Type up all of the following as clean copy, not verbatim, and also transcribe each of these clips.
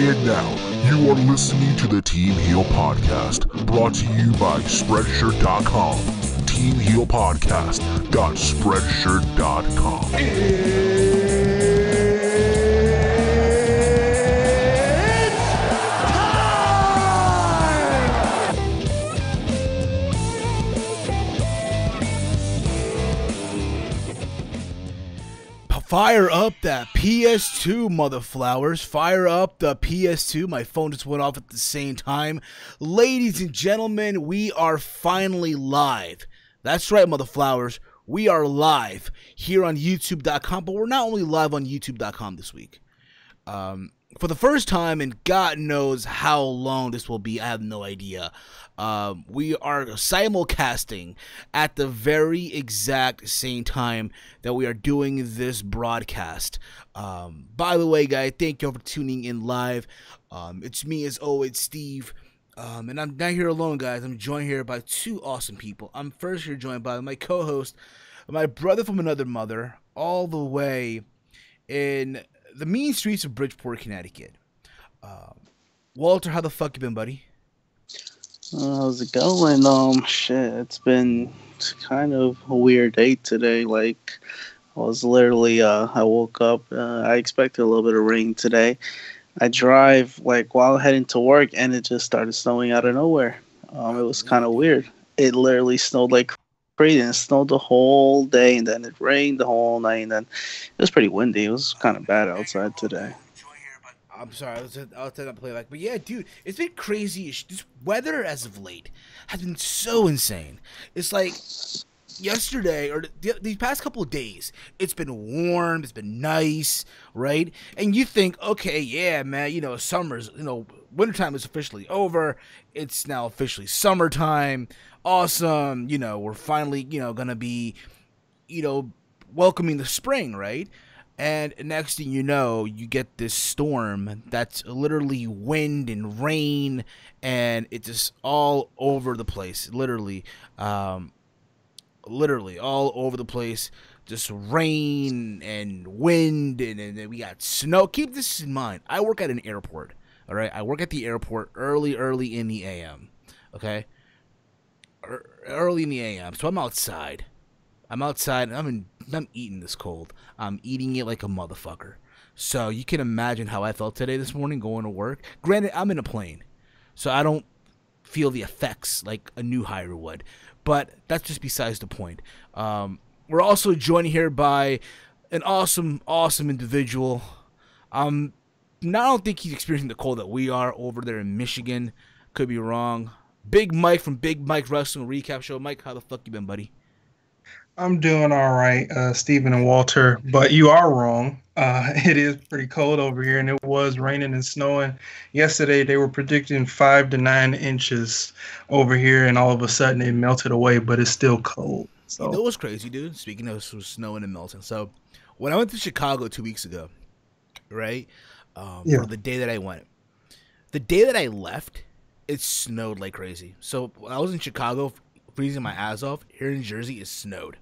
And now, you are listening to the TEAMHEEL podcast, brought to you by Spreadshirt.com. TEAMHEELpodcast.spreadshirt.com. Fire up that PS2, motherflowers. Fire up the PS2. My phone just went off at the same time. Ladies and gentlemen, we are finally live. That's right, motherflowers. We are live here on YouTube.com, but we're not only live on YouTube.com this week. For the first time, and God knows how long this will be, I have no idea. We are simulcasting at the very exact same time that we are doing this broadcast. By the way, guys, thank you for tuning in live. It's me, as always, Steve. And I'm not here alone, guys. I'm joined here by two awesome people. I'm first here joined by my co-host, my brother from another mother, all the way in the mean streets of Bridgeport, Connecticut. Walter, how the fuck you been, buddy? How's it going? Shit, it's been kind of a weird day today. Like, I was literally, I woke up, I expected a little bit of rain today. I drive, like, while heading to work, and it just started snowing out of nowhere. It was kind of weird. It literally snowed like crazy, and it snowed the whole day, and then it rained the whole night, and then it was pretty windy. It was kind of bad outside today. I'm sorry, I'll tell that playback. But yeah, dude, it's been crazy. This weather as of late has been so insane. It's like yesterday or these past couple of days, it's been warm, it's been nice, right? And you think, okay, yeah, man, you know, summer's, you know, wintertime is officially over. It's now officially summertime. Awesome. You know, we're finally, you know, gonna be, you know, welcoming the spring, right? And next thing you know, you get this storm that's literally wind and rain, and it's just all over the place. Literally all over the place. Just rain and wind, and we got snow. Keep this in mind. I work at an airport, All right, I work at the airport early in the AM. Okay, early in the AM. So I'm outside. And I'm eating this cold. I'm eating it like a motherfucker. So you can imagine how I felt today this morning going to work. Granted, I'm in a plane, so I don't feel the effects like a new hire would. But that's just besides the point. We're also joined here by an awesome individual. I don't think he's experiencing the cold that we are over there in Michigan. Could be wrong. Big Mike from Big Mike Wrestling Recap Show. Mike, how the fuck you been, buddy? I'm doing all right, Stephen and Walter, but you are wrong. It is pretty cold over here, and it was raining and snowing. Yesterday, they were predicting 5 to 9 inches over here, and all of a sudden, it melted away, but it's still cold. So. You know what's crazy, dude? Speaking of snowing and melting. So, when I went to Chicago 2 weeks ago, right, for the day that I went, the day that I left, it snowed like crazy. So, when I was in Chicago, freezing my ass off, here in Jersey, it snowed.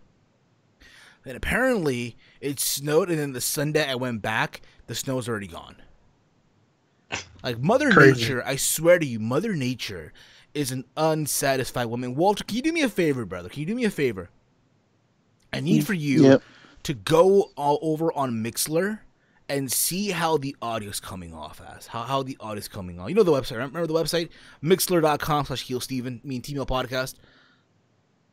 And apparently, it snowed, and then the Sunday I went back, the snow's already gone. Like, Mother Nature, I swear to you, Mother Nature is an unsatisfied woman. Walter, can you do me a favor, brother? Can you do me a favor? I need for you to go all over on Mixlr and see how the audio's coming off as. How the audio's coming on. You know the website, right? Remember the website? Mixlr.com/HeelSteven, TEAMHEEL podcast.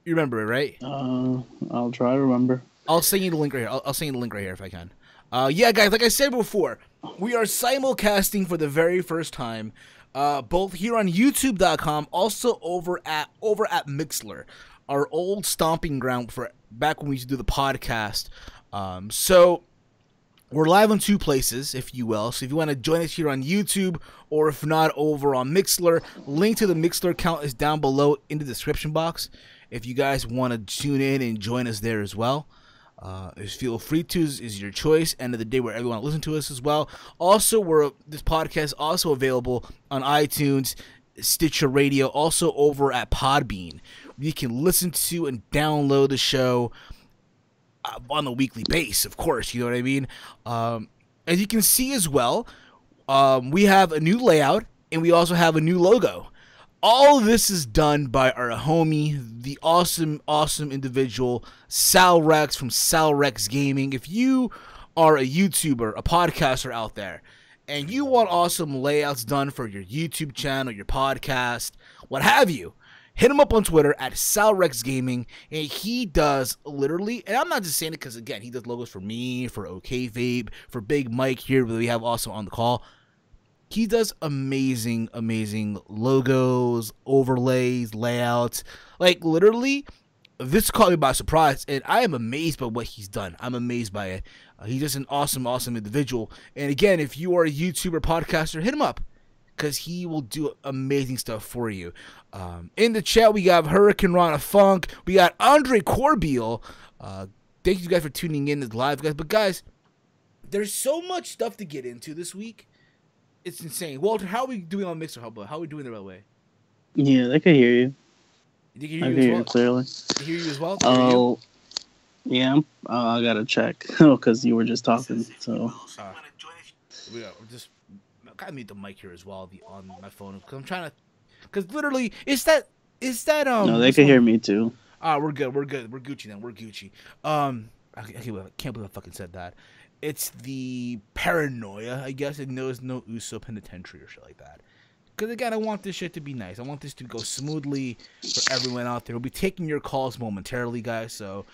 You remember it, right? I'll try to remember. I'll send you the link right here. I'll send you the link right here if I can. Yeah, guys, like I said before, we are simulcasting for the very first time, both here on YouTube.com, also over at Mixlr, our old stomping ground for back when we used to do the podcast. So we're live on 2 places, if you will. So if you want to join us here on YouTube, or if not, over on Mixlr, link to the Mixlr account is down below in the description box. If you guys want to tune in and join us there as well, feel free to. Is your choice. End of the day, where everyone listen to us as well. Also, this podcast is also available on iTunes, Stitcher Radio, also over at Podbean. You can listen to and download the show on a weekly basis, of course. You know what I mean? As you can see as well, we have a new layout, and we also have a new logo. All of this is done by our homie, the awesome individual, Salrex from Salrex Gaming. If you are a YouTuber, a podcaster out there, and you want awesome layouts done for your YouTube channel, your podcast, what have you, hit him up on Twitter at Salrex Gaming, and he does literally, and I'm not just saying it because, again, he does logos for me, for OK Vape, for Big Mike here, that we have also on the call. He does amazing logos, overlays, layouts. Like, literally, this caught me by surprise, and I am amazed by what he's done. I'm amazed by it. He's just an awesome individual. And again, if you are a YouTuber, podcaster, hit him up, because he will do amazing stuff for you. In the chat, we got Hurricane Rana Funk. We got Andre Corbeil. Thank you guys for tuning in live, guys. But, guys, there's so much stuff to get into this week. It's insane. Walter, how are we doing on Mixer? How are we doing there, by the way? Yeah, they can hear you. They can hear I you can as hear well? you clearly. They hear you as well? Oh, yeah. I gotta check because you were just talking. So. We're just gotta mute the mic here as well on my phone because I'm trying to. Because literally, is that No, they can hear me too. We're good. We're Gucci then. We're Gucci. I can't believe I fucking said that. It's the paranoia, I guess. It knows no USO penitentiary or shit like that. Because, again, I want this shit to be nice. I want this to go smoothly for everyone out there. We'll be taking your calls momentarily, guys. So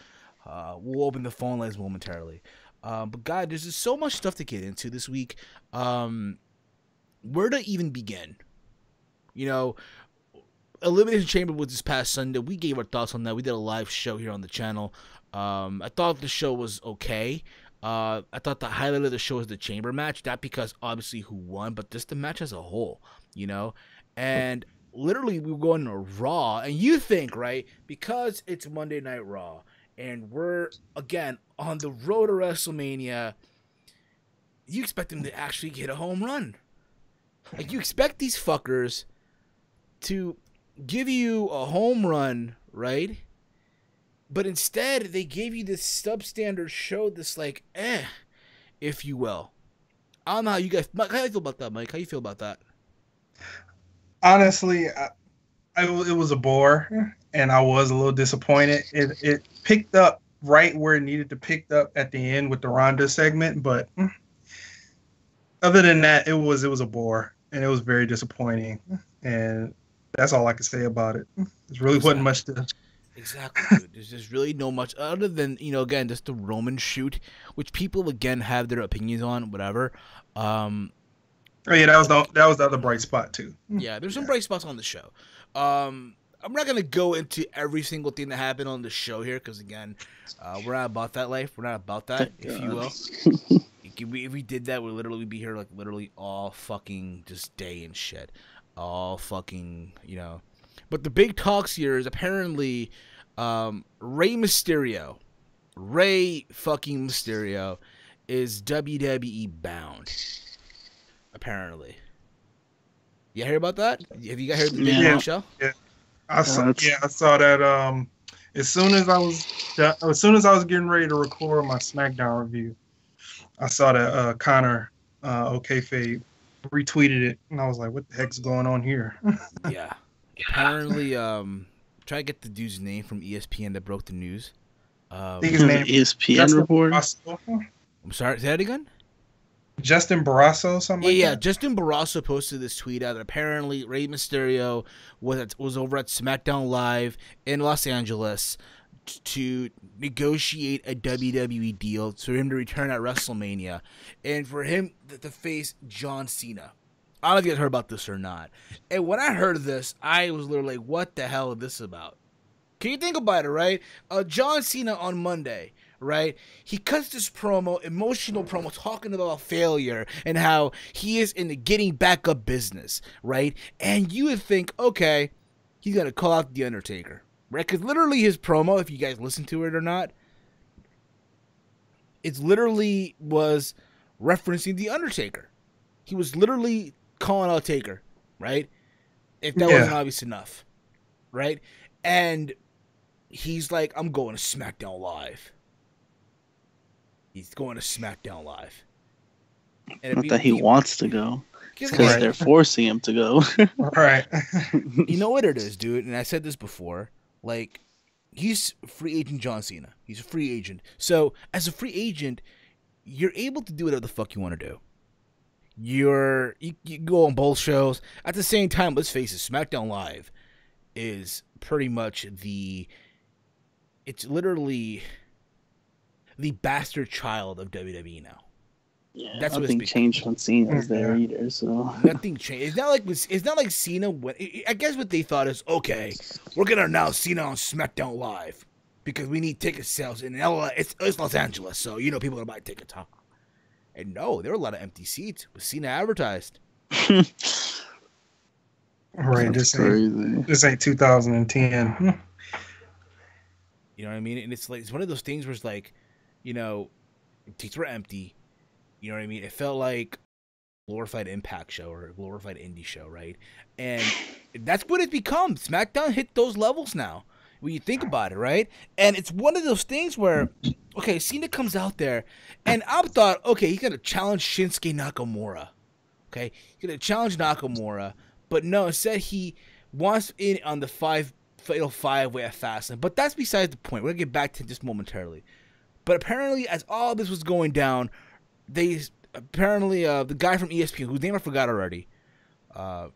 we'll open the phone lines momentarily. But, guys, there's just so much stuff to get into this week. Where to even begin? You know, Elimination Chamber was this past Sunday. We gave our thoughts on that. We did a live show here on the channel. I thought the show was okay. I thought the highlight of the show was the chamber match, not because obviously who won, but just the match as a whole, you know? And literally we were going to Raw, and you think, right, because it's Monday Night Raw, and we're, again, on the road to WrestleMania, you expect them to actually get a home run. Like, you expect these fuckers to give you a home run, right? But instead, they gave you this substandard show, this, if you will. I don't know how you guys... Mike, how do you feel about that, Mike? How do you feel about that? Honestly, it was a bore, and I was a little disappointed. It picked up right where it needed to pick up at the end with the Ronda segment, but other than that, it was a bore, and it was very disappointing. And that's all I can say about it. There really wasn't much to. Exactly, dude. There's just really no much other than, again, just the Roman shoot, which people again have their opinions on, whatever. Oh yeah, that was the other bright spot too. Yeah, there's some bright spots on the show. I'm not gonna go into every single thing that happened on the show here, because again, we're not about that life. We're not about that, if you will. If we did that, we'd literally be here like literally all fucking just day and shit, all fucking But the big talks here is apparently Rey fucking Mysterio is WWE bound. Apparently. You hear about that? Have you guys heard the big show? Yeah. I saw that as soon as I was getting ready to record my SmackDown review, I saw that Connor Okayfabe retweeted it, and I was like, what the heck's going on here? Yeah. Apparently, try to get the dude's name from ESPN that broke the news. I think his name ESPN reporter. I'm sorry, say that again? Justin Barrasso, something like that? Justin Barrasso posted this tweet out that apparently Rey Mysterio was over at SmackDown Live in Los Angeles to negotiate a WWE deal for him to return at WrestleMania and for him to face John Cena. I don't know if you guys heard about this or not. And when I heard this, I was literally like, what the hell is this about? Can you think about it, right? John Cena on Monday, right? He cuts this emotional promo, talking about failure and how he is in the getting back up business, right? And you would think, okay, he's going to call out The Undertaker, right? Because literally his promo, if you guys listen to it or not, it literally was referencing The Undertaker. He was literally calling out Taker, right? If that wasn't obvious enough, right? And he's like, I'm going to SmackDown Live. He's going to SmackDown Live. And Not that he wants to go. Because they're forcing him to go. Right. You know what it is, dude? And I said this before. Like, he's free agent John Cena. He's a free agent. So, as a free agent, you're able to do whatever the fuck you want to do. You go on both shows. At the same time, let's face it, SmackDown Live is pretty much it's literally the bastard child of WWE now. Yeah, that's nothing changed when Cena was there either. So nothing changed. It's not like Cena. I guess what they thought is, okay, we're gonna announce Cena on SmackDown Live because we need ticket sales in LA. It's Los Angeles, so people are gonna buy tickets, huh? And no, there were a lot of empty seats with Cena advertised. Right, this ain't 2010. You know what I mean? And it's like it's one of those things where it's like, seats were empty. You know what I mean? It felt like a glorified Impact show or a glorified indie show, right? And that's what it becomes. SmackDown hit those levels now when you think about it, right? And it's one of those things where, okay, Cena comes out there, and I thought, okay, he's going to challenge Shinsuke Nakamura. Okay? He's going to challenge Nakamura. But no, instead he wants in on the fatal five-way at Fastlane. But that's besides the point. We're going to get back to this momentarily. But apparently, as all this was going down, the guy from ESPN, whose name I forgot already. What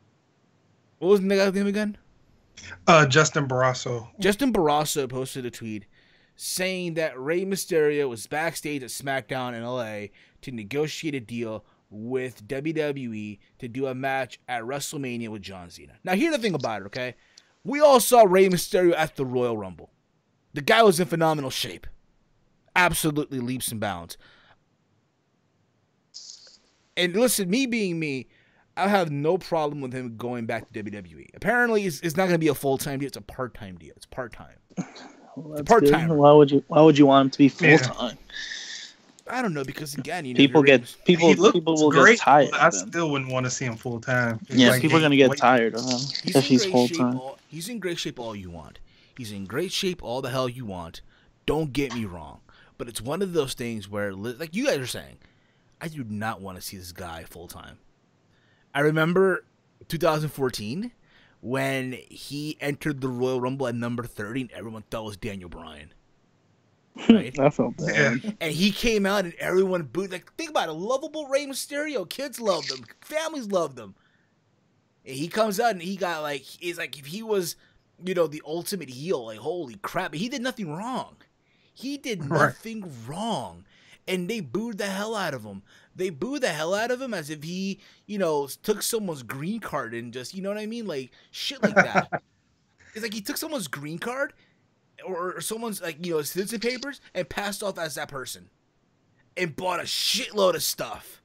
was the guy's name again? Justin Barrasso. Justin Barrasso posted a tweet saying that Rey Mysterio was backstage at SmackDown in LA to negotiate a deal with WWE to do a match at WrestleMania with John Cena. Now, here's the thing about it, okay? We all saw Rey Mysterio at the Royal Rumble. The guy was in phenomenal shape. Absolutely leaps and bounds. And listen, me being me, I have no problem with him going back to WWE. Apparently, it's not going to be a full-time deal. It's a part-time deal. It's part-time. Well, it's part-time. Why would you want him to be full-time? I don't know, because again, people will get tired. I still wouldn't want to see him full-time. Yeah, people are going to get tired of him if he's full-time. He's in great shape all you want. He's in great shape all the hell you want. Don't get me wrong. But it's one of those things where, like you guys are saying, I do not want to see this guy full-time. I remember 2014 when he entered the Royal Rumble at number 30 and everyone thought it was Daniel Bryan. Right? I felt bad. And he came out and everyone booed. Like, think about it. Lovable Rey Mysterio. Kids loved him. Families loved him. And he comes out and he got like, he's like, if he was, you know, the ultimate heel, like, holy crap. He did nothing wrong. He did nothing wrong. And they booed the hell out of him. They booed the hell out of him as if he, you know, took someone's green card and just, you know what I mean? Like, shit like that. It's like he took someone's green card or someone's, like, you know, citizen papers and passed off as that person and bought a shitload of stuff.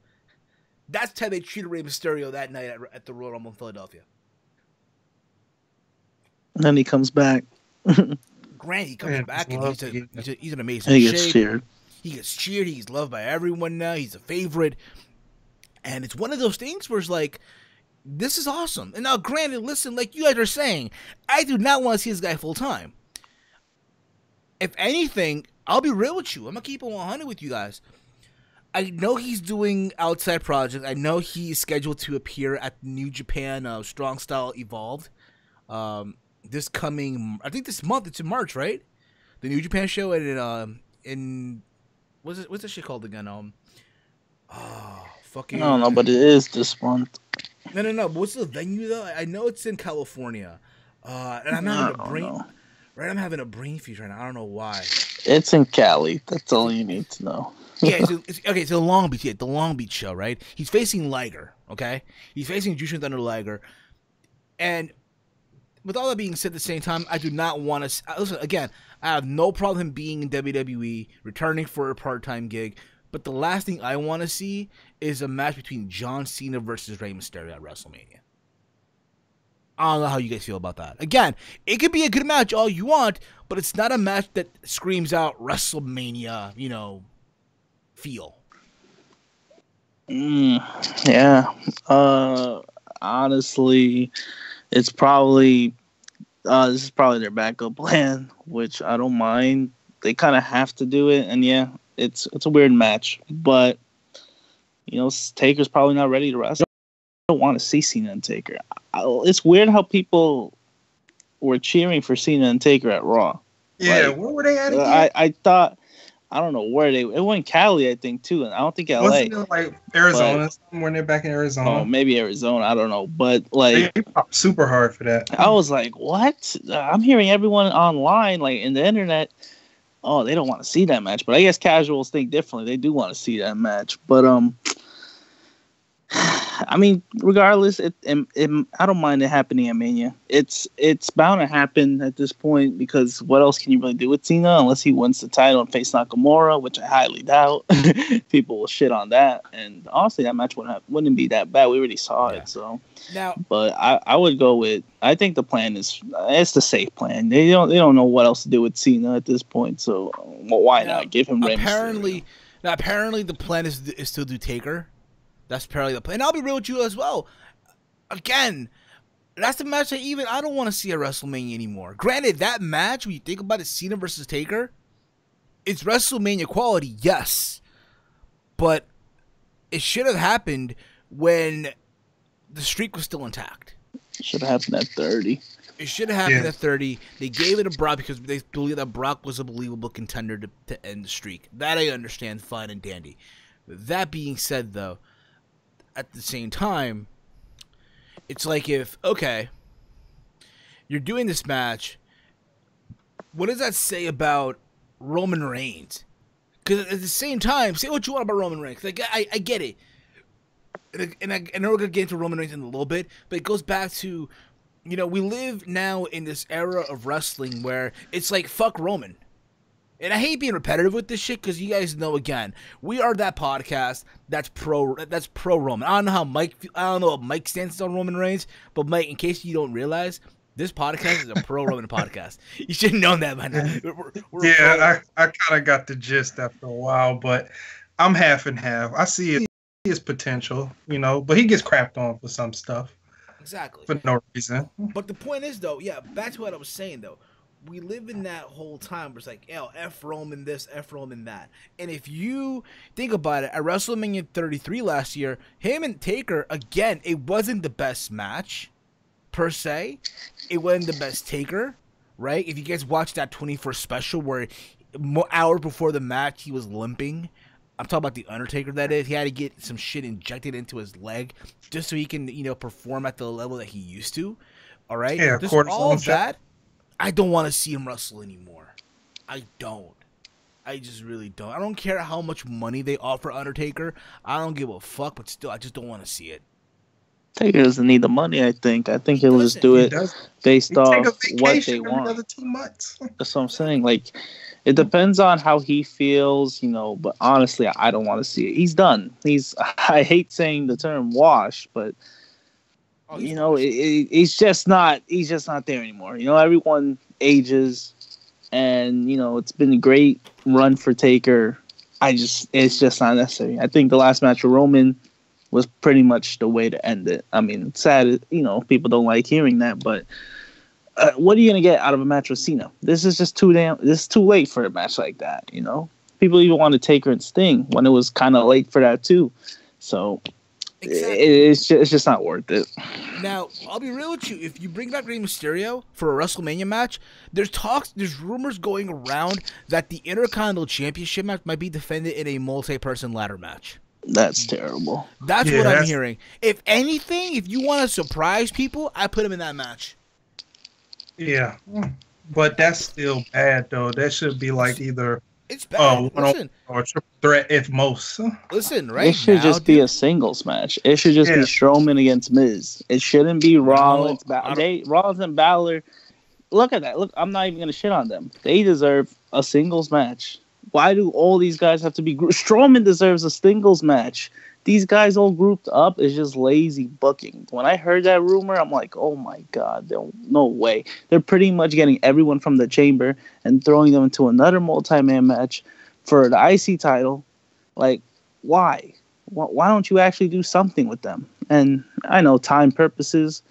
That's how they treated Rey Mysterio that night at the Royal Rumble in Philadelphia. And then he comes back. Grant, he comes back and he's an amazing and he gets cheered. He gets cheered. He's loved by everyone now. He's a favorite. And it's one of those things where it's like, this is awesome. And now, granted, listen, like you guys are saying, I do not want to see this guy full time. If anything, I'll be real with you. I'm going to keep it 100 with you guys. I know he's doing outside projects. I know he's scheduled to appear at New Japan Strong Style Evolved. This coming, I think this month, it's in March, right? The New Japan show in what's that shit called again? Fucking. I don't know, but it is this month. No. But what's the venue though? I know it's in California. And I'm having a brain. Know. Right, I'm having a brain freeze right now. I don't know why. It's in Cali. That's all you need to know. Yeah, it's the Long Beach. Yeah, the Long Beach show, right? He's facing Liger. Okay, he's facing Jushin Thunder Liger, and with all that being said, at the same time, I do not want to listen. Again, I have no problem him being in WWE, returning for a part-time gig. But the last thing I want to see is a match between John Cena versus Rey Mysterio at WrestleMania. I don't know how you guys feel about that. Again, it could be a good match all you want, but it's not a match that screams out WrestleMania, you know, feel. Yeah. Honestly, it's probably this is probably their backup plan, which I don't mind. They kind of have to do it, and yeah, it's a weird match, but you know, Taker's probably not ready to wrestle. I don't want to see Cena and Taker. It's weird how people were cheering for Cena and Taker at Raw. Yeah, like, where were they at again? I thought, I don't know where they. It went Cali, I think, too, and I don't think LA. Wasn't it like Arizona? When they're back in Arizona. Oh, maybe Arizona. I don't know, but like they popped super hard for that. I was like, what? I'm hearing everyone online, like in the internet. Oh, they don't want to see that match, but I guess casuals think differently. They do want to see that match, but I mean, regardless, I don't mind it happening at Mania. It's bound to happen at this point because what else can you really do with Cena unless he wins the title and face Nakamura, which I highly doubt. People will shit on that, and honestly, that match wouldn't be that bad. We already saw it, so. Now, but I would go with. I think the plan it's the safe plan. They don't know what else to do with Cena at this point, so why not give him? Apparently the plan is to do Taker. That's apparently the plan. And I'll be real with you as well. Again, that's the match that even I don't want to see at WrestleMania anymore. Granted, that match, when you think about it, Cena versus Taker, it's WrestleMania quality, yes. But it should have happened when the streak was still intact. It should have happened at 30. It should have happened at 30. They gave it to Brock because they believe that Brock was a believable contender to end the streak. That I understand, fine and dandy. That being said, though, at the same time, it's like if, okay, you're doing this match, what does that say about Roman Reigns? Because at the same time, say what you want about Roman Reigns. Like, I get it. And I know we're going to get into Roman Reigns in a little bit, but it goes back to, you know, we live now in this era of wrestling where it's like, fuck Roman. And I hate being repetitive with this shit because you guys know, again, we are that podcast that's pro Roman. I don't know how Mike stands on Roman Reigns, but Mike, in case you don't realize, this podcast is a pro Roman podcast. You should have known that by now. I kind of got the gist after a while, but I'm half and half. I see his potential, you know, but he gets crapped on for some stuff. Exactly. For no reason. But the point is, though, back to what I was saying, though. we live in that whole time where it's like, oh, F Roman this, F Roman that. And if you think about it, at WrestleMania 33 last year, him and Taker, again, it wasn't the best match, per se. It wasn't the best Taker, right? If you guys watched that 24 special where hours before the match, he was limping. I'm talking about the Undertaker, that is. He had to get some shit injected into his leg just so he can, perform at the level that he used to. All right? Yeah, just all of that, I don't want to see him wrestle anymore. I don't. I just really don't. I don't care how much money they offer Undertaker. I don't give a fuck, but still, I just don't want to see it. Taker doesn't need the money, I think. I think he'll just do it based off what they want. Another 2 months. That's what I'm saying. Like, it depends on how he feels, but honestly, I don't want to see it. He's done. I hate saying the term wash, but he's just not there anymore. Everyone ages, and it's been a great run for Taker. It's just not necessary. I think the last match with Roman was pretty much the way to end it. I mean, it's sad, people don't like hearing that, but what are you gonna get out of a match with Cena? This is just this is too late for a match like that. People even want to Taker and Sting when it was kind of late for that too. So exactly. It's just not worth it. Now, I'll be real with you. If you bring back Rey Mysterio for a WrestleMania match, there's rumors going around that the Intercontinental Championship match might be defended in a multi-person ladder match. That's terrible. That's what I'm hearing. If anything, if you want to surprise people, I put him in that match. Yeah, but that's still bad though. That should be like either it's bad. Listen, or triple threat if most. Listen, right? It should just be a singles match. It should just be Strowman against Miz. It shouldn't be Rollins. Rollins and Balor. Look at that. Look, I'm not even gonna shit on them. They deserve a singles match. Why do all these guys have to be? Strowman deserves a singles match. These guys all grouped up is just lazy booking. When I heard that rumor, I'm like, oh my God, no way. They're pretty much getting everyone from the chamber and throwing them into another multi-man match for the IC title. Like, why? Why don't you actually do something with them? And I know time purposes,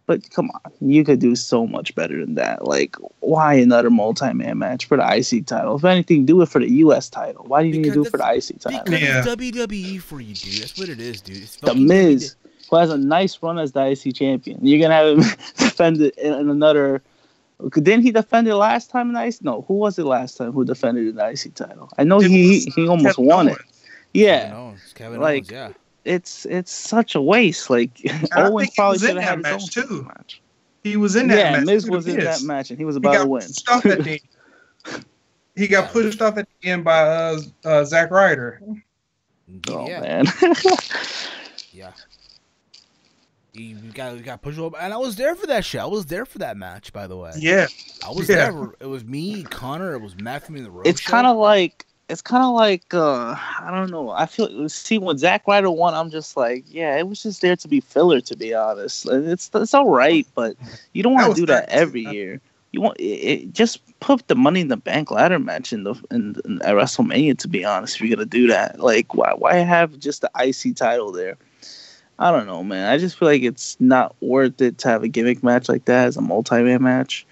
but come on, you could do so much better than that. Like, why another multi-man match for the IC title? If anything, do it for the US title. Why do you need to do it for the IC title? Because it's WWE for you, dude. That's what it is, dude. It's The Miz, who has a nice run as the IC champion. You're going to have him defend it in another... Didn't he defend it last time in the IC? No, who was it last time who defended in the IC title? I know he almost won it. Yeah. Kevin Owens, yeah. It's such a waste. Like, Owens probably should have had his own match. He was in that match. Yeah, Miz was in that match, and he was about to win. He got pushed off at the end by Zack Ryder. Oh, man. Yeah. He got pushed over. And I was there for that shit. I was there for that match, by the way. Yeah. I was there. It was me, Connor. It was Matthew in the road. It's kind of like I don't know. I feel when Zack Ryder won, I'm just like, yeah, it was just there to be filler, to be honest. It's all right, but you don't want to do that every year. You want just put the Money in the Bank ladder match in at WrestleMania, to be honest. If you're gonna do that, like, why have just the IC title there? I don't know, man. I just feel like it's not worth it to have a gimmick match like that as a multi-man match.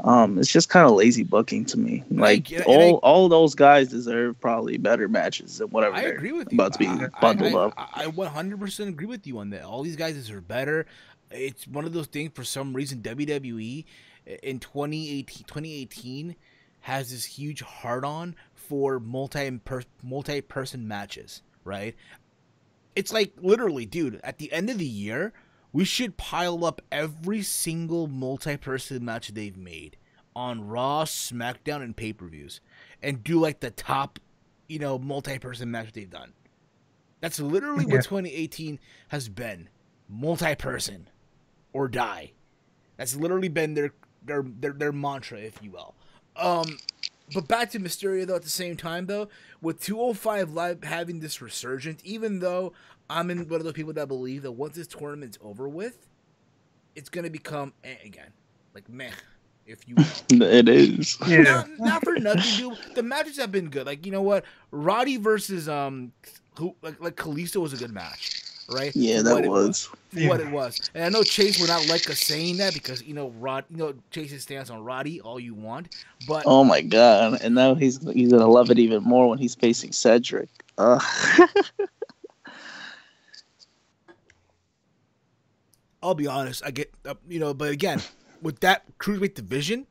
It's just kind of lazy booking to me. Like, all those guys deserve probably better matches than whatever I agree with you. about to be bundled up. I 100% agree with you on that. All these guys deserve better. It's one of those things, for some reason, WWE in 2018 has this huge hard-on for multi-person matches, right? It's like, literally, dude, at the end of the year, we should pile up every single multi-person match they've made on Raw, SmackDown, and pay-per-views, and do like the top, multi-person match they've done. That's literally what 2018 has been. Multi-person or die. That's literally been their mantra, if you will. But back to Mysterio, though, at the same time, though, with 205 Live having this resurgence, even though I'm in one of those people that believe that once this tournament's over with, it's going to become again. Like, meh, if you will. It is. Yeah. Not for nothing, dude. The matches have been good. Like, you know what? Roddy versus, like Kalisto was a good match. right? Yeah, that was. What it was. And I know Chase would not like us saying that because Chase's stance on Roddy all you want, but Oh my god! And now he's gonna love it even more when he's facing Cedric. I'll be honest, I get but again, with that cruiserweight division,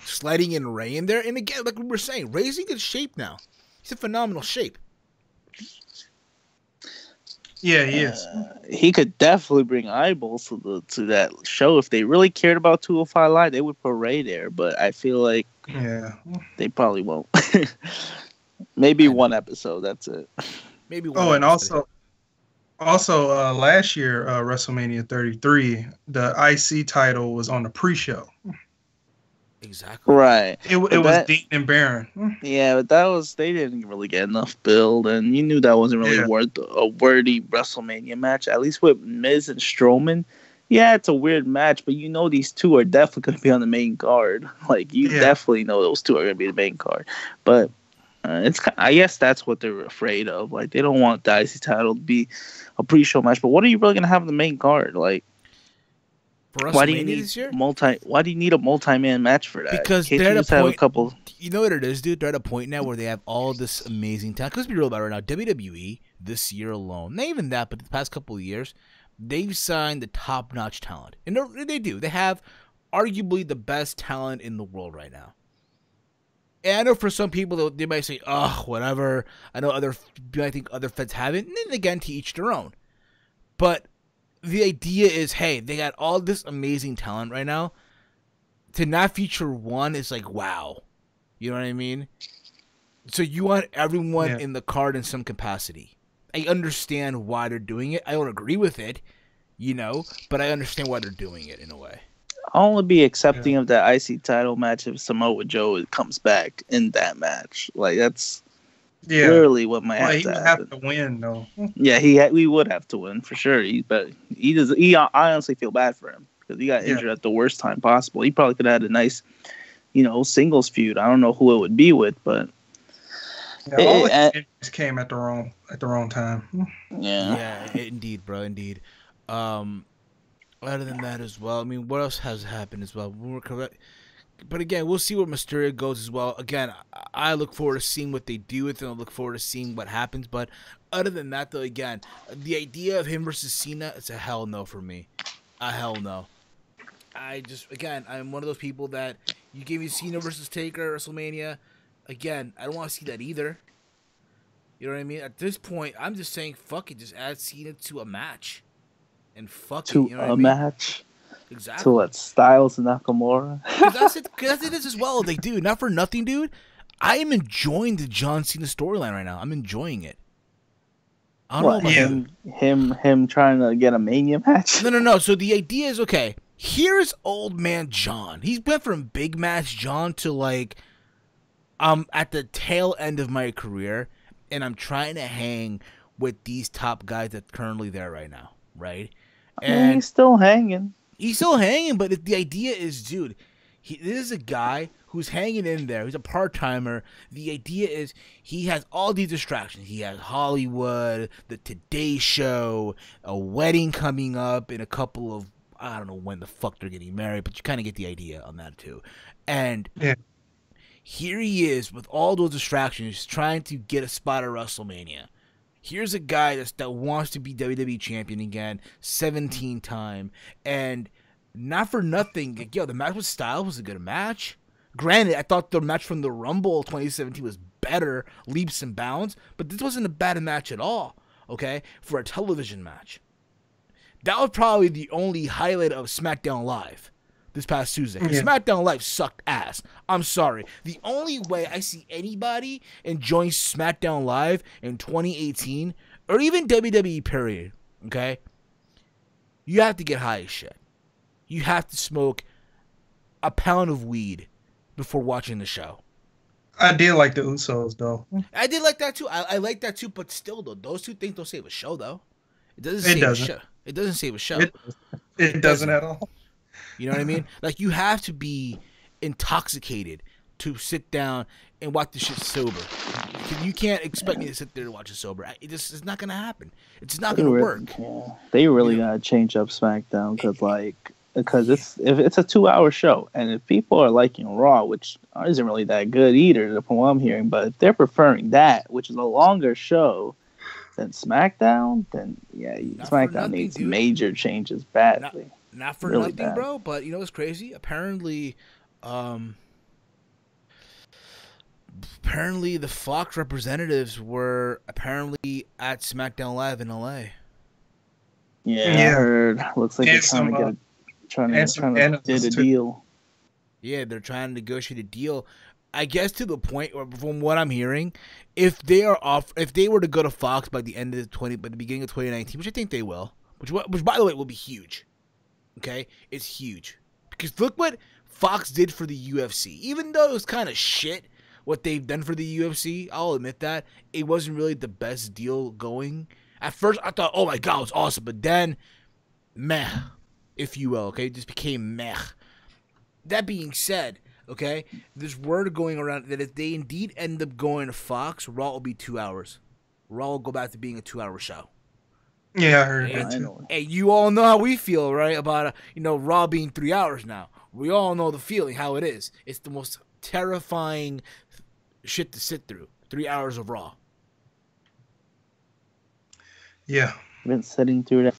sliding in Ray in there, and again, like we were saying, Ray's in good shape now. He's in phenomenal shape. Yeah, he is. He could definitely bring eyeballs to that show. If they really cared about 205 Live, they would put Ray there. But I feel like they probably won't. Maybe one episode. That's it. Maybe one. Oh, and also last year, WrestleMania 33, the IC title was on the pre-show. Exactly. Right. It was Dean and Baron. Yeah, but they didn't really get enough build, and you knew that wasn't really worth a worthy WrestleMania match. At least with Miz and Strowman, yeah, it's a weird match, but you know these two are definitely going to be on the main card. Like you definitely know those two are going to be the main card. But I guess that's what they're afraid of. Like they don't want the IC title to be a pre-show match. But what are you really going to have in the main card? Like. Why do you need Why do you need a multi-man match for that? Because they're at a point. You know what it is, dude? They're at a point now where they have all this amazing talent. Let's be real about it right now. WWE this year alone, not even that, but the past couple of years, they've signed the top-notch talent, and they do. They have arguably the best talent in the world right now. And I know for some people they might say, "Oh, whatever." I know I think other feds haven't. And then again, to each their own. But the idea is, hey, they got all this amazing talent right now. To not feature one is like, wow. You know what I mean? So you want everyone in the card in some capacity. I understand why they're doing it. I don't agree with it, but I understand why they're doing it in a way. I'll only be accepting of that IC title match if Samoa Joe comes back in that match. Like, that's... Clearly, what might have to happen. Have to win, though. Yeah, we would have to win for sure. I honestly feel bad for him because he got injured at the worst time possible. He probably could have had a nice, singles feud. I don't know who it would be with, but all the came at the wrong time. Yeah, indeed, bro, indeed. Other than that as well, I mean, what else has happened as well? We're correct. But again, we'll see where Mystero goes as well. Again, I look forward to seeing what they do with him. I look forward to seeing what happens. But other than that, though, again, the idea of him versus Cena, it's a hell no for me. A hell no. I'm one of those people that you gave me Cena versus Taker at WrestleMania. Again, I don't want to see that either. You know what I mean? At this point, I'm just saying, fuck it. Just add Cena to a match. And fuck it. You know what I mean? Match? Exactly. To what, Styles and Nakamura? Because that's it as well. They do. Not for nothing, dude. I am enjoying the John Cena storyline right now. I'm enjoying it. I don't know about him trying to get a Mania match? No. So the idea is, okay, here's old man John. He's went from big match John to like, at the tail end of my career, and I'm trying to hang with these top guys that's currently there right now, right? And he's still hanging. He's still hanging, but the idea is, dude, this is a guy who's hanging in there. He's a part-timer. The idea is he has all these distractions. He has Hollywood, the Today Show, a wedding coming up in a couple of, I don't know when the fuck they're getting married, but you kind of get the idea on that too. And here he is with all those distractions trying to get a spot at WrestleMania. Here's a guy that wants to be WWE champion again, 17-time, and not for nothing. Like, the match with Styles was a good match. Granted, I thought the match from the Rumble 2017 was better, leaps and bounds, but this wasn't a bad match at all, okay, for a television match. That was probably the only highlight of SmackDown Live this past Tuesday. SmackDown Live sucked ass. I'm sorry. The only way I see anybody enjoying SmackDown Live in 2018, or even WWE period, okay, you have to get high as shit. You have to smoke a pound of weed before watching the show. I did like the Usos, though. I did like that, too. I like that, too, but still, though, those two things don't save a show, though. It doesn't save a show. It doesn't save a show. It doesn't at all. You know what I mean? Like, you have to be intoxicated to sit down and watch the shit sober. You can't expect me to sit there and watch it sober. It's not gonna happen. It's not They gonna really, work. yeah, they really gotta change up SmackDown because if it's a 2-hour show, and if people are liking Raw, which isn't really that good either, from what I'm hearing, but if they're preferring that, which is a longer show than SmackDown, then yeah, SmackDown needs major changes badly. Not for really nothing, bad. bro. But you know what's crazy? Apparently, the Fox representatives were apparently at SmackDown Live in LA. Yeah, I heard. Looks like they're trying to get a deal. Yeah, they're trying to negotiate a deal. I guess to the point where, from what I'm hearing, if they were to go to Fox by the beginning of 2019, which I think they will, which by the way will be huge. Okay, it's huge because look what Fox did for the UFC. Even though it was kind of shit what they've done for the UFC, I'll admit that it wasn't really the best deal going. At first, I thought, oh my god, it was awesome, but then, meh, if you will. Okay, it just became meh. That being said, okay, there's word going around that if they indeed end up going to Fox, Raw will be 2 hours. Raw will go back to being a 2-hour show. Yeah, I heard that too. Hey, you all know how we feel, right? About Raw being 3 hours now. We all know the feeling, how it is. It's the most terrifying shit to sit through. 3 hours of Raw. Yeah. I've been sitting through that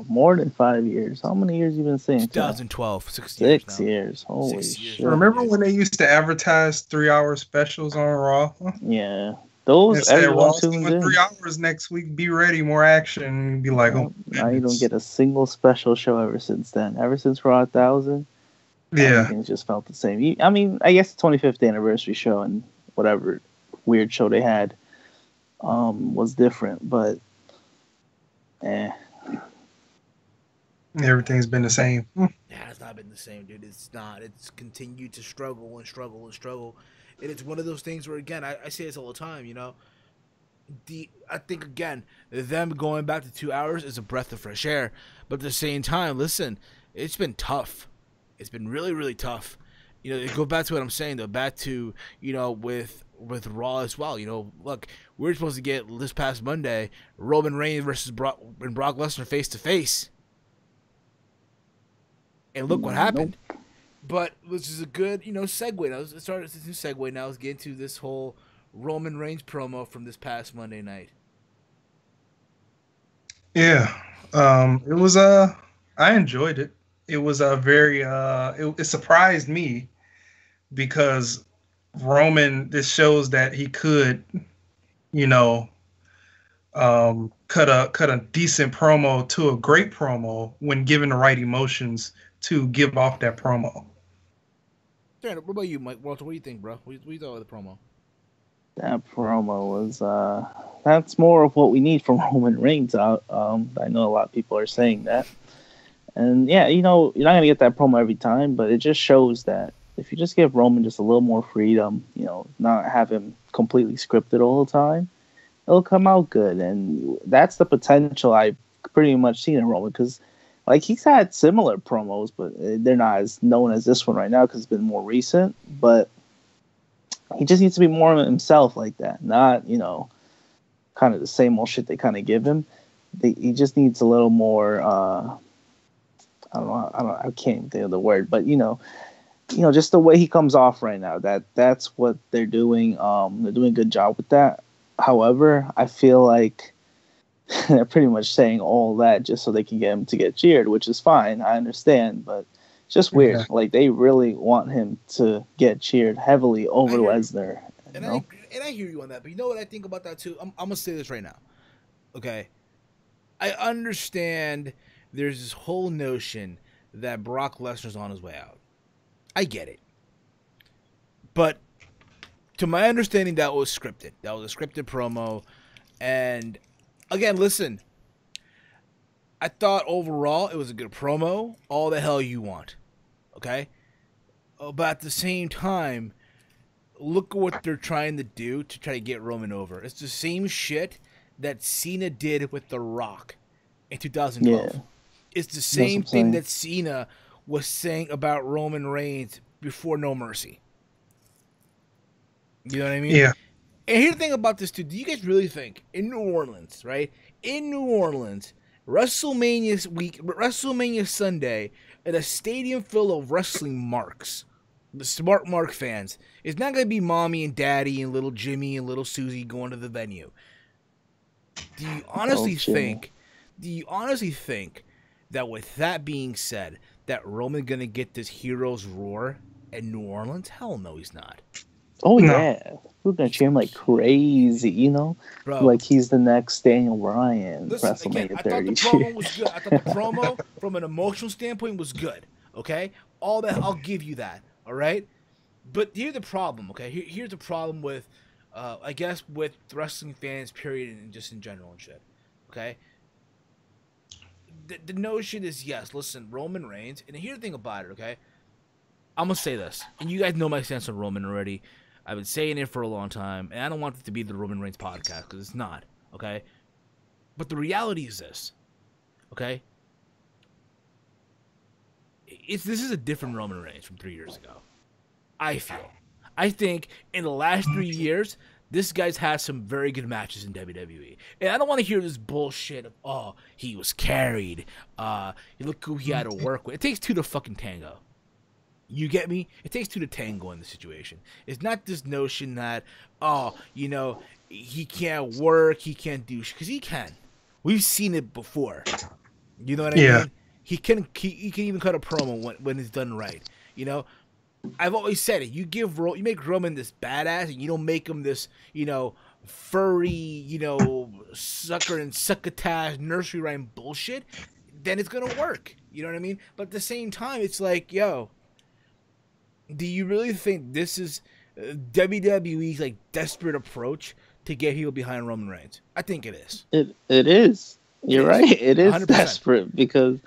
more than 5 years. How many years you been saying? 2012, 6 years. 6 years. Holy shit! Remember when they used to advertise 3-hour specials on Raw? Yeah, those everyone tunes in. 3 hours next week. Be ready, more action. Be like, now you don't get a single special show ever since then. Ever since Raw 1000, everything's just felt the same. I mean, I guess the 25th anniversary show and whatever weird show they had was different, but everything's been the same. Yeah, it's not been the same, dude. It's not. It's continued to struggle and struggle and struggle. And it's one of those things where, again, I say this all the time, I think, again, them going back to 2 hours is a breath of fresh air. But at the same time, listen, it's been tough. It's been really, really tough. It goes back to what I'm saying, though. Back to, with Raw as well. Look, we were supposed to get this past Monday Roman Reigns versus Brock Lesnar face to face, and look what happened. Nope. But which is a good segue. Now let's start this new segue. Now let's get into this whole Roman Reigns promo from this past Monday night. Yeah, it was I enjoyed it. It was a very it surprised me because this shows that he could, cut a decent promo to a great promo when given the right emotions to give off that promo. What about you, Mike Walter? What do you think, bro? What do you thought of the promo? That promo was that's more of what we need from Roman Reigns. I know a lot of people are saying that, and yeah, you're not gonna get that promo every time, but it just shows that if you just give Roman just a little more freedom, not have him completely scripted all the time, it'll come out good. And that's the potential I've pretty much seen in Roman, because he's had similar promos, but they're not as known as this one right now because it's been more recent. But he just needs to be more himself like that, not, kind of the same old shit they kind of give him. He just needs a little more, I can't even think of the word, but, just the way he comes off right now, that's what they're doing. They're doing a good job with that. However, I feel like they're pretty much saying all that just so they can get him to get cheered, which is fine. I understand, but it's just weird. Yeah. They really want him to get cheered heavily over Lesnar. And I hear you on that, but you know what I think about that too? I'm gonna say this right now. Okay, I understand there's this whole notion that Brock Lesnar's on his way out. I get it. But to my understanding, that was scripted. That was a scripted promo. And again, listen, I thought overall it was a good promo. All the hell you want. Okay? But at the same time, look at what they're trying to do to try to get Roman over. It's the same shit that Cena did with The Rock in 2012. Yeah. It's the same thing that Cena was saying about Roman Reigns before No Mercy. You know what I mean? Yeah. And here's the thing about this, too. Do you guys really think in New Orleans, right? In New Orleans, WrestleMania week, WrestleMania Sunday, at a stadium full of wrestling marks, the smart mark fans, it's not going to be mommy and daddy and little Jimmy and little Susie going to the venue. Do you honestly think? Do you honestly think that with that being said, that Roman's going to get this hero's roar in New Orleans? Hell no, he's not. Oh, yeah. We're going to cheer him like crazy, you know? Bro. Like he's the next Daniel Bryan. Listen, again, I thought the promo was good. I thought the promo, from an emotional standpoint, was good. Okay? All that, I'll give you that. All right? But here's the problem, okay? Here's the problem with, I guess, with wrestling fans, period, and just in general and shit. Okay? The notion is, yes, listen, Roman Reigns, and here's the thing about it, okay? I'm going to say this, and you guys know my stance on Roman already. I've been saying it for a long time, and I don't want it to be the Roman Reigns podcast, because it's not, okay? But the reality is this, okay? This is a different Roman Reigns from 3 years ago, I feel. I think in the last 3 years, this guy's had some very good matches in WWE. And I don't want to hear this bullshit of, oh, he was carried. Look who he had to work with. It takes two to fucking tango. You get me? It takes two to tango in the situation. It's not this notion that, oh, you know, he can't work, he can't do shit. Because he can. We've seen it before. You know what I mean? He can even cut a promo when it's done right. You know? I've always said it. You make Roman this badass, and you don't make him this, you know, furry, you know, sucker and succotash nursery rhyme bullshit. Then it's gonna work. You know what I mean? But at the same time, it's like, yo, do you really think this is WWE's like desperate approach to get people behind Roman Reigns? I think it is. It is. You're right. It is 100%. desperate because,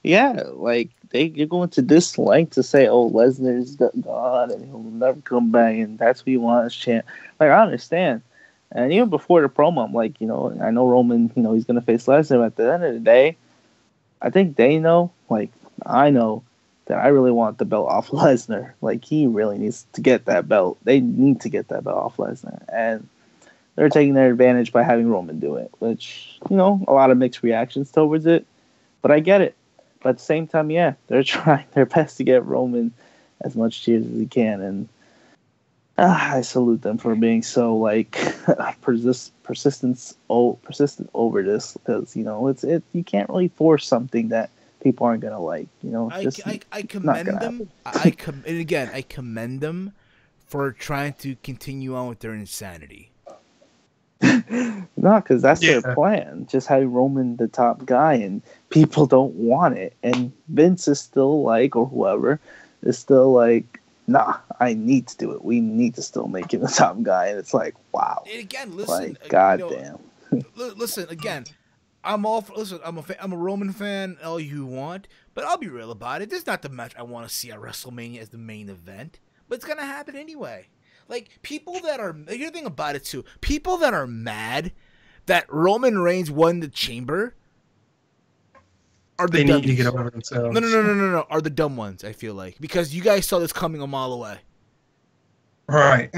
yeah, like you're going to this length to say, "Oh, Lesnar's gone and he'll never come back," and that's what you want as champ. Like I understand, and even before the promo, I'm like, you know, I know Roman, you know, he's gonna face Lesnar. But at the end of the day, I think they know, like I know, that I really want the belt off Lesnar. Like he really needs to get that belt. They need to get that belt off Lesnar, and they're taking their advantage by having Roman do it, which, you know, a lot of mixed reactions towards it. But I get it. But at the same time, yeah, they're trying their best to get Roman as much cheers as he can. And I salute them for being so, like, persistent over this. Because, you know, you can't really force something that people aren't going to like. You know, I commend them. And again, I commend them for trying to continue on with their insanity. No, because that's their plan. Just have Roman the top guy, and people don't want it. And Vince is still like, or whoever is still like, nah, I need to do it. We need to still make him the top guy. And it's like, wow. And again, listen, like, goddamn. Listen, again, I'm all for, listen. I'm a Roman fan. All you want, but I'll be real about it. This is not the match I want to see at WrestleMania as the main event, but it's gonna happen anyway. Like, people that are... Here's the thing about it, too. People that are mad that Roman Reigns won the Chamber are the dumb. They need to get over themselves. No. Are the dumb ones, I feel like. Because you guys saw this coming a mile away. Right.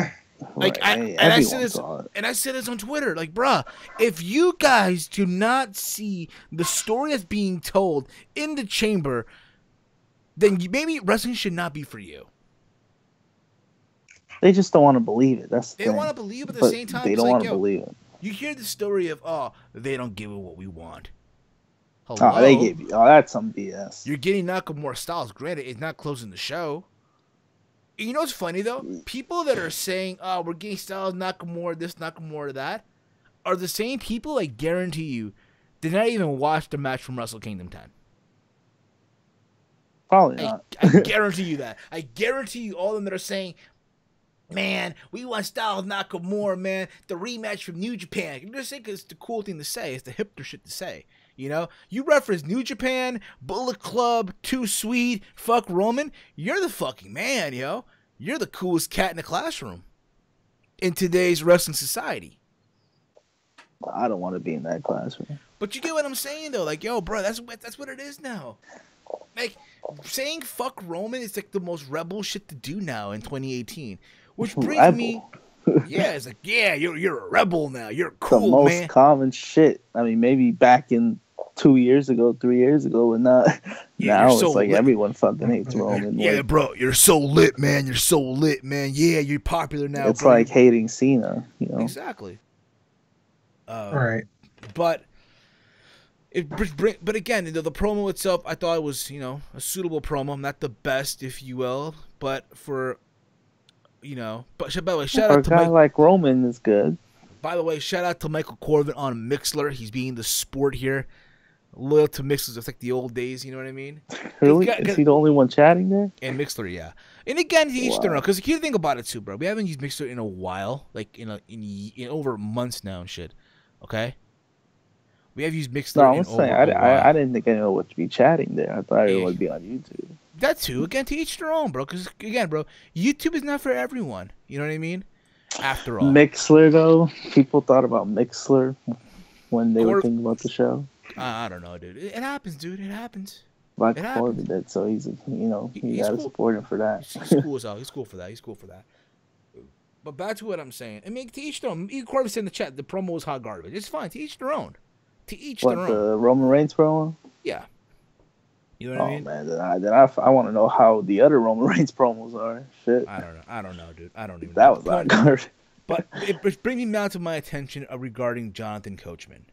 Like, I said this on Twitter. Like, bruh, if you guys do not see the story that's being told in the Chamber, then maybe wrestling should not be for you. They just don't want to believe it. That's the thing. They want to believe it at the same time. They don't want to believe it. You hear the story of, oh, they don't give it what we want. Hello? Oh, they gave you. Oh, that's some BS. You're getting Nakamura Styles. Granted, it's not closing the show. And you know what's funny, though? People that are saying, oh, we're getting Styles, Nakamura, this, Nakamura, that, are the same people, I guarantee you, did not even watch the match from Wrestle Kingdom 10. Probably not. I guarantee you that. I guarantee you all of them that are saying, man, we want Styles Nakamura, man. The rematch from New Japan. I'm just saying because it's the cool thing to say. It's the hipster shit to say. You know? You reference New Japan, Bullet Club, Too Sweet, fuck Roman. You're the fucking man, yo. You're the coolest cat in the classroom in today's wrestling society. I don't want to be in that classroom. But you get what I'm saying, though. Like, yo, bro, that's what it is now. Like, saying fuck Roman is like the most rebel shit to do now in 2018. Which brings me... Yeah, it's like, yeah, you're a rebel now. You're The cool, most man. common shit. I mean, maybe back in 2 years ago, 3 years ago, but not Yeah, now. you're It's so like lit. everyone fucking hates Roman. Yeah, Like, bro, you're so lit, man. You're so lit, man. Yeah, you're popular now. it's bro. like hating Cena, you know. Exactly. Right. But but again, the promo itself, I thought it was, a suitable promo. Not the best, if you will, but for, But by the way, shout For a out to guy Mike. like Roman is good. By the way, shout out to Michael Corbin on Mixlr. He's being the sport here. Loyal to Mixlr, it's like the old days. You know what I mean? Really? Is he the only one chatting there? And Mixlr, yeah. And again, each Wow. their own. Because the key thing about it too, bro, we haven't used Mixlr in a while, like in over months now and shit. Okay. We have used Mixlr. No, I'm in saying over a while. I didn't think anyone would be chatting there. I thought everyone Yeah. would be on YouTube. That too. Again, to each their own, bro. Because again, bro, YouTube is not for everyone. You know what I mean? After all, Mixlr though, people thought about Mixlr when they were thinking about the show. I don't know, dude. It happens, dude. It happens. Like It Corbin did, so he's you He's gotta cool. support him for that. He's cool as hell. He's cool for that. He's cool for that. But back to what I'm saying. I mean, to each their own. Corbin said in the chat, the promo was hot garbage. It's fine. To each their own. To each What, their own. the Roman Reigns promo? Yeah. You know what I Oh mean? man, then I want to know how the other Roman Reigns promos are. Shit, I don't know, dude. I don't even that know. was not good. But it brings me now to my attention regarding Jonathan Coachman.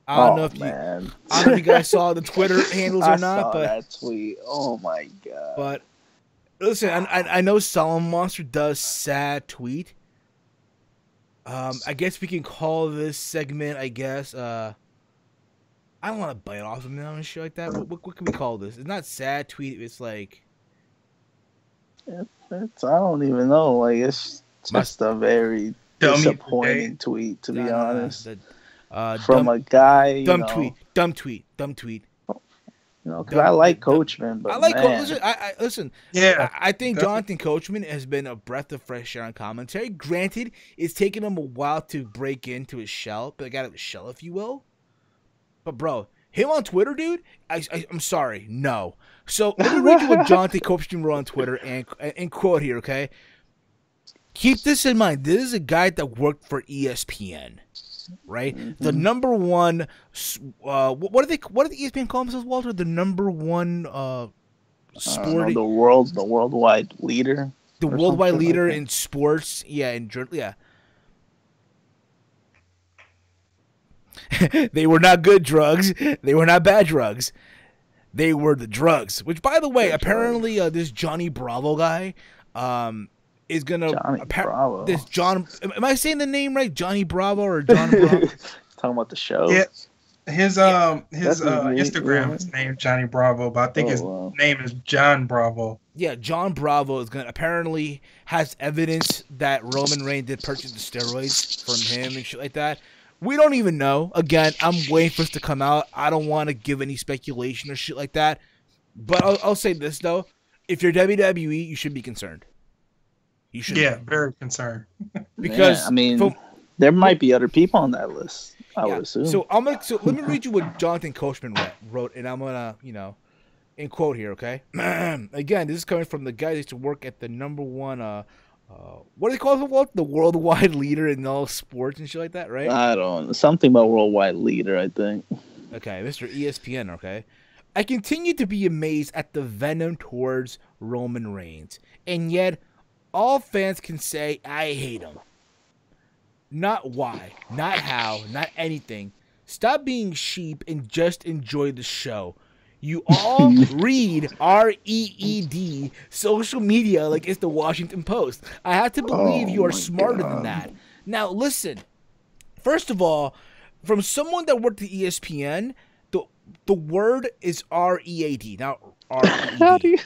I don't know if you guys saw the Twitter handles or I not, saw but that tweet. Oh my god. but listen, I know Solomon Monster does sad tweet. I guess we can call this segment. I guess I don't want to bite off him now and shit like that. What can we call this? It's not sad tweet. It's like It's I don't even know. Like it's just a very Dummy disappointing tweet, to be honest. dumb From a guy, dumb tweet. Because I like Coachman, but I like man, listen. Listen. Yeah. I think Jonathan Coachman has been a breath of fresh air on commentary. Granted, it's taken him a while to break into his shell, but out of his shell, if you will. But bro, him on Twitter, dude. I'm sorry, no. So let me read you what Jonathan Coachman wrote on Twitter and quote here, okay? Keep this in mind. This is a guy that worked for ESPN. Right, the number one. What do the ESPN call themselves, Walter? The number one sport, the worldwide leader, the worldwide leader like in sports. Yeah, yeah. They were not good drugs. They were not bad drugs. They were the drugs. Which, by the way, apparently this Johnny Bravo guy, is gonna Bravo. This John. Am I saying the name right? Johnny Bravo or John Bravo? Talking about the show. Yeah. His That's Instagram is named Johnny Bravo, but I think his name is John Bravo. Yeah, John Bravo is gonna apparently has evidence that Roman Reigns did purchase the steroids from him and shit like that. We don't even know. Again, I'm waiting for this to come out. I don't want to give any speculation or shit like that. But I'll say this though: if you're WWE, you should be concerned. You should. Yeah, very concerned. Because I mean, there might be other people on that list. I would assume. So let me read you what Jonathan Coachman wrote, and I'm gonna in quote here, okay? Again, this is coming from the guy that used to work at the number one what do they call it, Walt? The worldwide leader in all sports and shit like that, right? I don't know. Something about worldwide leader, I think. Okay, Mr. ESPN, okay? I continue to be amazed at the venom towards Roman Reigns, and yet all fans can say, I hate him. Not why, not how, not anything. Stop being sheep and just enjoy the show. You all read REED social media like it's the Washington Post. I have to believe you are smarter than that. Now, listen. First of all, from someone that worked at ESPN, the word is READ, not REED.